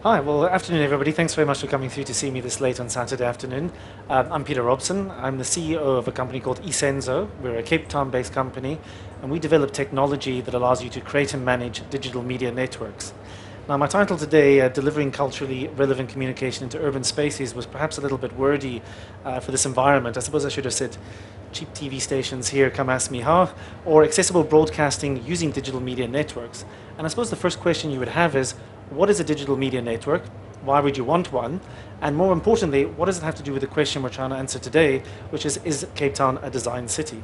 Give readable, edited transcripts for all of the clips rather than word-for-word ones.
Hi, well, afternoon, everybody. Thanks very much for coming through to see me this late on Saturday afternoon. I'm Peter Robson. I'm the CEO of a company called Isenzo. We're a Cape Town-based company, and we develop technology that allows you to create and manage digital media networks. Now, my title today, Delivering Culturally Relevant Communication into Urban Spaces, was perhaps a little bit wordy for this environment. I suppose I should have said cheap TV stations here, come ask me how, or accessible broadcasting using digital media networks. And I suppose the first question you would have is, what is a digital media network? Why would you want one? And more importantly, what does it have to do with the question we're trying to answer today, which is Cape Town a design city?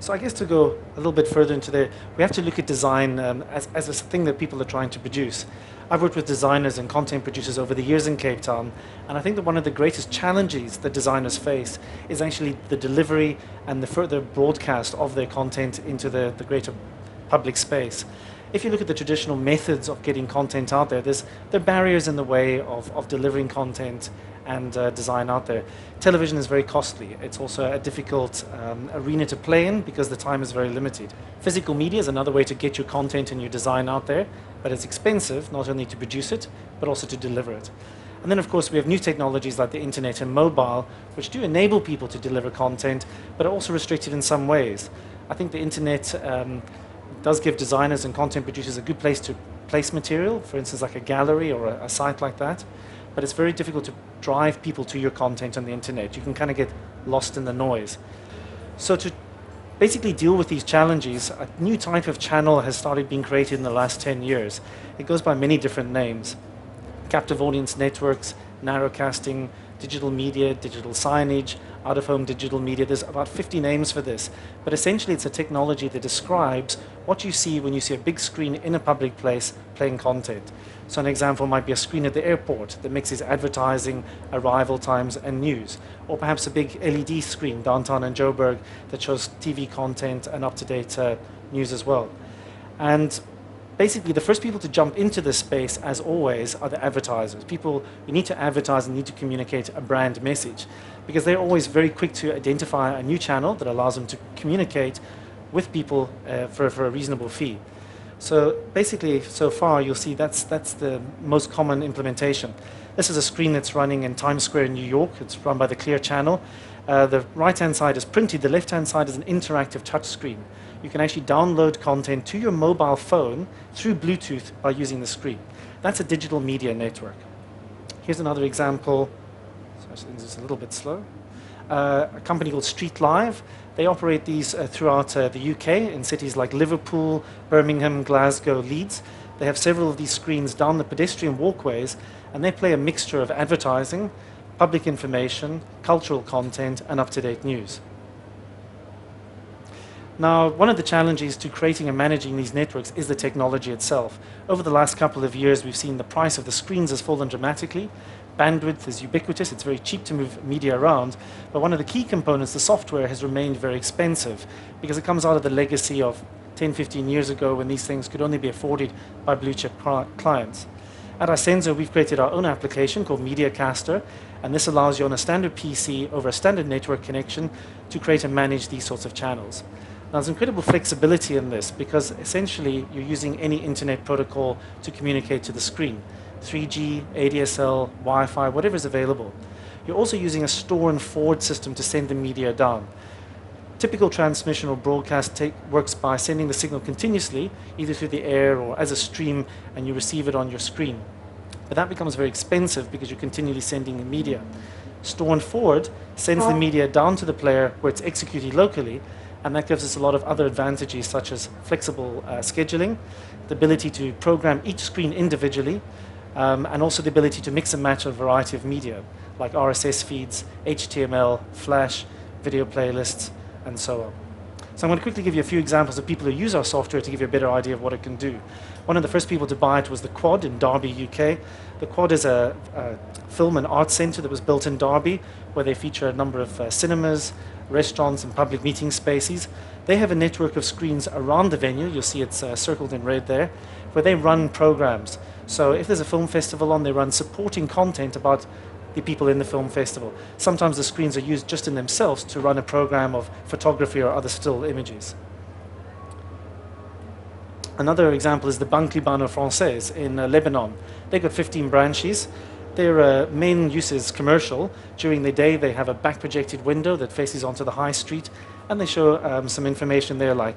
So I guess to go a little bit further into there, we have to look at design as a thing that people are trying to produce. I've worked with designers and content producers over the years in Cape Town, and I think that one of the greatest challenges that designers face is actually the delivery and the further broadcast of their content into the greater public space. If you look at the traditional methods of getting content out there, there are barriers in the way of delivering content and design out there. Television is very costly. It's also a difficult arena to play in because the time is very limited. Physical media is another way to get your content and your design out there, but it's expensive not only to produce it, but also to deliver it. And then, of course, we have new technologies like the internet and mobile, which do enable people to deliver content, but are also restricted in some ways. I think the internet does give designers and content producers a good place to place material, for instance, like a gallery or a site like that. But it's very difficult to drive people to your content on the internet. You can kind of get lost in the noise. So to basically deal with these challenges, a new type of channel has started being created in the last 10 years. It goes by many different names: captive audience networks, narrowcasting, digital media, digital signage, out-of-home digital media. There's about 50 names for this. But essentially, it's a technology that describes what you see when you see a big screen in a public place playing content. So an example might be a screen at the airport that mixes advertising, arrival times, and news. Or perhaps a big LED screen downtown in Joburg that shows TV content and up-to-date news as well. And basically, the first people to jump into this space, as always, are the advertisers. People who need to advertise and need to communicate a brand message, because they're always very quick to identify a new channel that allows them to communicate with people for a reasonable fee. So basically, so far, you'll see that's the most common implementation. This is a screen that's running in Times Square in New York. It's run by the Clear Channel. The right-hand side is printed. The left-hand side is an interactive touch screen. You can actually download content to your mobile phone through Bluetooth by using the screen. That's a digital media network. Here's another example. Sorry, it's a little bit slow. A company called Street Live. They operate these throughout the UK in cities like Liverpool, Birmingham, Glasgow, Leeds. They have several of these screens down the pedestrian walkways, and they play a mixture of advertising, public information, cultural content, and up-to-date news. Now, one of the challenges to creating and managing these networks is the technology itself. Over the last couple of years, we've seen the price of the screens has fallen dramatically. Bandwidth is ubiquitous. It's very cheap to move media around. But one of the key components, the software, has remained very expensive because it comes out of the legacy of 10, 15 years ago when these things could only be afforded by blue-chip clients. At Isenzo, we've created our own application called MediaCaster, and this allows you on a standard PC over a standard network connection to create and manage these sorts of channels. Now, there's incredible flexibility in this because essentially you're using any internet protocol to communicate to the screen. 3G, ADSL, Wi-Fi, whatever is available. You're also using a store and forward system to send the media down. Typical transmission or broadcast works by sending the signal continuously, either through the air or as a stream, and you receive it on your screen. But that becomes very expensive because you're continually sending the media. Store and forward sends the media down to the player where it's executed locally, and that gives us a lot of other advantages such as flexible scheduling, the ability to program each screen individually, and also the ability to mix and match a variety of media, like RSS feeds, HTML, Flash, video playlists, and so on. So I'm going to quickly give you a few examples of people who use our software to give you a better idea of what it can do. One of the first people to buy it was the Quad in Derby, UK. The Quad is a film and art centre that was built in Derby, where they feature a number of cinemas, restaurants, and public meeting spaces. They have a network of screens around the venue. You'll see it's circled in red there, where they run programs. So if there's a film festival on, they run supporting content about the people in the film festival. Sometimes the screens are used just in themselves to run a program of photography or other still images. Another example is the Banque Libanais Française in Lebanon. They've got 15 branches. Their main use is commercial. During the day, they have a back-projected window that faces onto the high street, and they show some information there like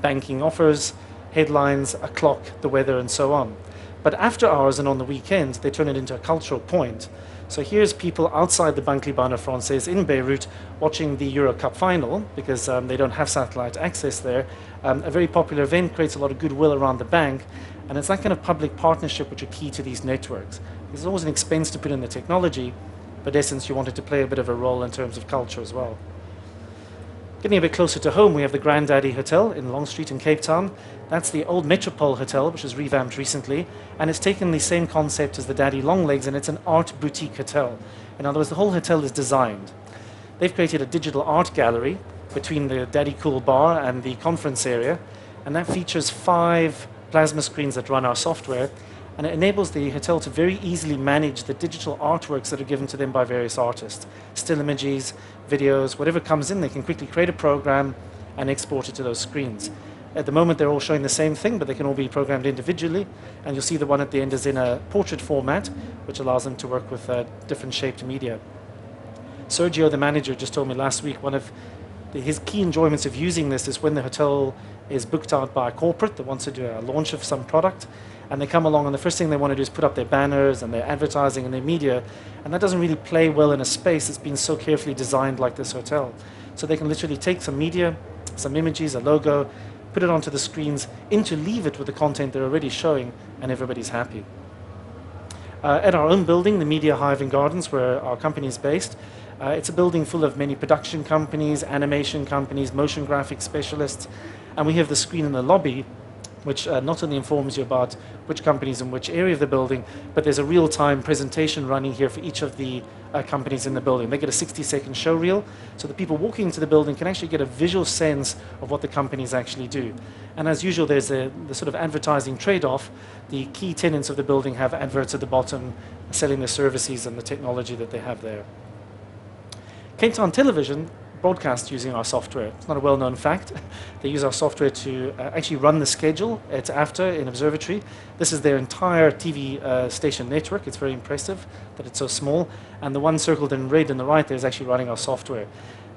banking offers, headlines, a clock, the weather, and so on. But after hours and on the weekends, they turn it into a cultural point. So here's people outside the Banque Libanais Française in Beirut watching the Euro Cup final because they don't have satellite access there. A very popular event, creates a lot of goodwill around the bank, and it's that kind of public partnership which are key to these networks. There's always an expense to put in the technology, but in essence you wanted to play a bit of a role in terms of culture as well. Getting a bit closer to home, we have the Grandaddy Hotel in Long Street in Cape Town. That's the old Metropole Hotel, which was revamped recently, and it's taken the same concept as the Daddy Longlegs, and it's an art boutique hotel. In other words, the whole hotel is designed. They've created a digital art gallery between the Daddy Cool bar and the conference area, and that features 5 plasma screens that run our software, and it enables the hotel to very easily manage the digital artworks that are given to them by various artists. Still images, videos, whatever comes in, they can quickly create a program and export it to those screens. At the moment, they're all showing the same thing, but they can all be programmed individually, and you'll see the one at the end is in a portrait format, which allows them to work with different shaped media. Sergio, the manager, just told me last week one of his key enjoyments of using this is when the hotel is booked out by a corporate that wants to do a launch of some product, and they come along and the first thing they want to do is put up their banners and their advertising and their media, and that doesn't really play well in a space that's been so carefully designed like this hotel. So they can literally take some media, some images, a logo, put it onto the screens, interleave it with the content they're already showing, and everybody's happy. At our own building, the Media Hive in Gardens, where our company is based, it's a building full of many production companies, animation companies, motion graphics specialists, and we have the screen in the lobby which not only informs you about which companies in which area of the building, but there's a real-time presentation running here for each of the companies in the building. They get a 60-second show reel, so the people walking into the building can actually get a visual sense of what the companies actually do. And as usual, there's the sort of advertising trade-off. The key tenants of the building have adverts at the bottom selling their services and the technology that they have there. Cape Town Television broadcast using our software. It's not a well-known fact. They use our software to actually run the schedule at AFTA in Observatory. This is their entire TV station network. It's very impressive that it's so small. And the one circled in red on the right there is actually running our software.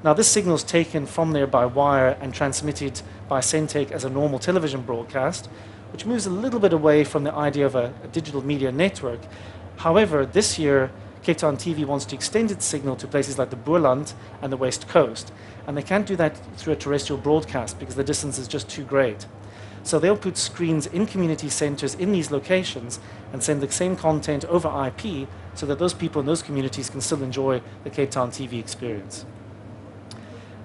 Now this signal is taken from there by wire and transmitted by Centec as a normal television broadcast, which moves a little bit away from the idea of a digital media network. However, this year, Cape Town TV wants to extend its signal to places like the Boerland and the West Coast. And they can't do that through a terrestrial broadcast because the distance is just too great. So they'll put screens in community centers in these locations and send the same content over IP so that those people in those communities can still enjoy the Cape Town TV experience.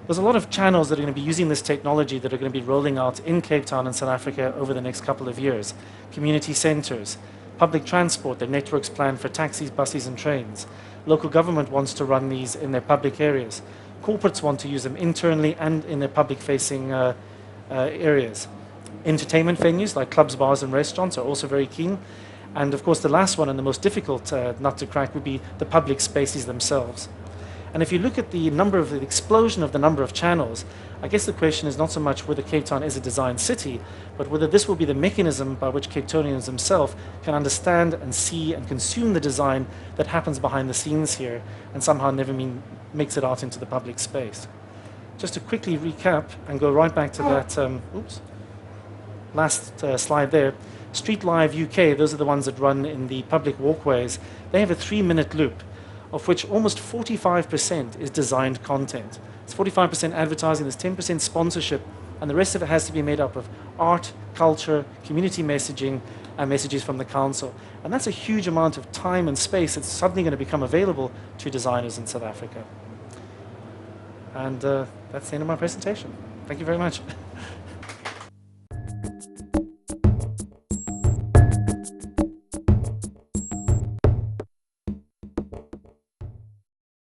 There's a lot of channels that are going to be using this technology that are going to be rolling out in Cape Town and South Africa over the next couple of years. Community centers, public transport, their networks planned for taxis, buses and trains. Local government wants to run these in their public areas. Corporates want to use them internally and in their public-facing areas. Entertainment venues like clubs, bars and restaurants are also very keen. And of course the last one and the most difficult nut to crack would be the public spaces themselves. And if you look at the explosion of the number of channels, I guess the question is not so much whether Cape Town is a design city, but whether this will be the mechanism by which Cape Townians themselves can understand and see and consume the design that happens behind the scenes here and somehow never makes it out into the public space. Just to quickly recap and go right back to that last slide there, Street Live UK, those are the ones that run in the public walkways, they have a 3-minute loop, of which almost 45% is designed content. It's 45% advertising, there's 10% sponsorship, and the rest of it has to be made up of art, culture, community messaging, and messages from the council. And that's a huge amount of time and space that's suddenly going to become available to designers in South Africa. And that's the end of my presentation. Thank you very much.